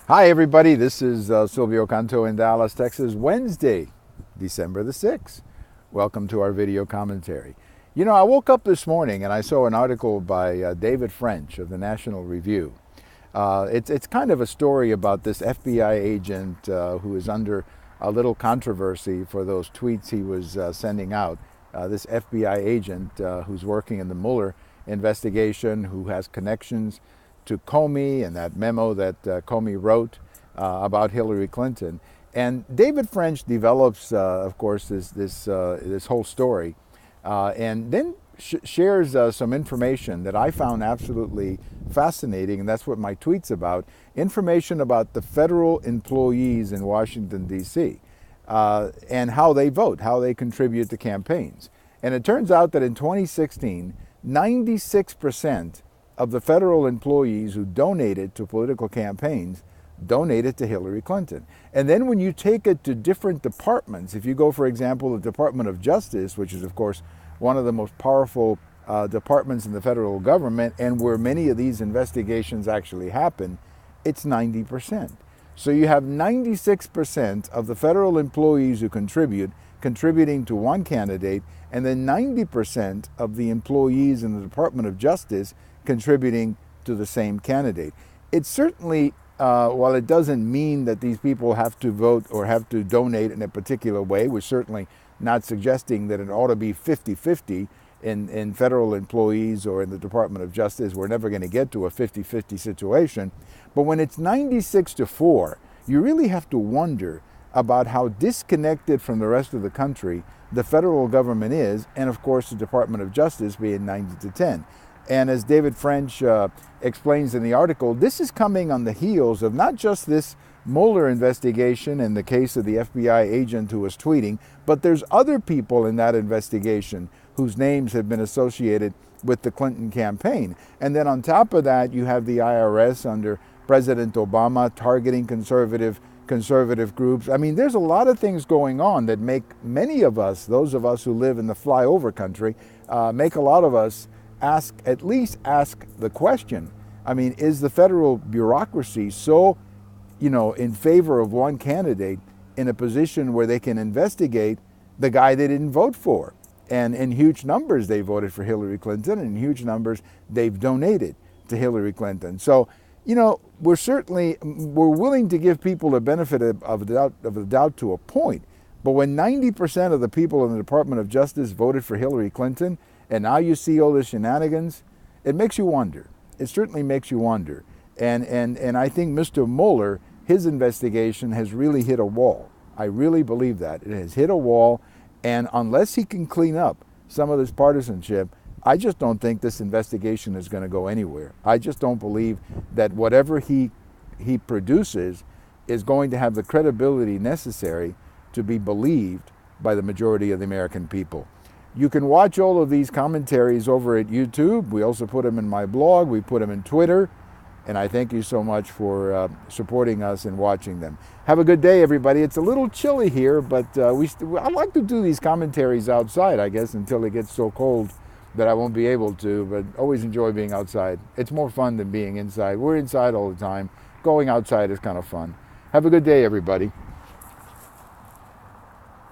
Hi everybody, this is Silvio Canto in Dallas, Texas, Wednesday, December the 6th. Welcome to our video commentary. You know, I woke up this morning and I saw an article by David French of the National Review. It's kind of a story about this FBI agent who is under a little controversy for those tweets he was sending out. This FBI agent who's working in the Mueller investigation, who has connections to Comey and that memo that Comey wrote about Hillary Clinton. And David French develops, of course, this whole story, and then shares some information that I found absolutely fascinating, and that's what my tweet's about, information about the federal employees in Washington, D.C., and how they vote, how they contribute to campaigns. And it turns out that in 2016, 96% of the federal employees who donated to political campaigns donated to Hillary Clinton. And then when you take it to different departments, if you go, for example, the Department of Justice, which is, of course, one of the most powerful departments in the federal government, and where many of these investigations actually happen, it's 90%. So you have 96% of the federal employees who contributing to one candidate, and then 90% of the employees in the Department of Justice contributing to the same candidate. It certainly, while it doesn't mean that these people have to vote or have to donate in a particular way, we're certainly not suggesting that it ought to be 50-50 in federal employees or in the Department of Justice. We're never going to get to a 50-50 situation. But when it's 96-4, you really have to wonder about how disconnected from the rest of the country the federal government is, and of course the Department of Justice being 90-10. And as David French explains in the article, this is coming on the heels of not just this Mueller investigation in the case of the FBI agent who was tweeting, but there's other people in that investigation whose names have been associated with the Clinton campaign. And then on top of that, you have the IRS under President Obama targeting conservative groups. I mean, there's a lot of things going on that make many of us, those of us who live in the flyover country, make a lot of us at least ask the question. I mean, is the federal bureaucracy so, in favor of one candidate in a position where they can investigate the guy they didn't vote for? And in huge numbers, they voted for Hillary Clinton, and in huge numbers, they've donated to Hillary Clinton. So, we're willing to give people the benefit of the doubt to a point. But when 90% of the people in the Department of Justice voted for Hillary Clinton, and now you see all the shenanigans, it makes you wonder. It certainly makes you wonder. And I think Mr. Mueller, his investigation has really hit a wall. I really believe that. It has hit a wall, and unless he can clean up some of this partisanship, I just don't think this investigation is going to go anywhere. I just don't believe that whatever he produces is going to have the credibility necessary to be believed by the majority of the American people. You can watch all of these commentaries over at YouTube. We also put them in my blog. We put them in Twitter. And I thank you so much for supporting us and watching them. Have a good day, everybody. It's a little chilly here, but I like to do these commentaries outside, I guess, until it gets so cold that I won't be able to, but always enjoy being outside. It's more fun than being inside. We're inside all the time. Going outside is kind of fun. Have a good day, everybody.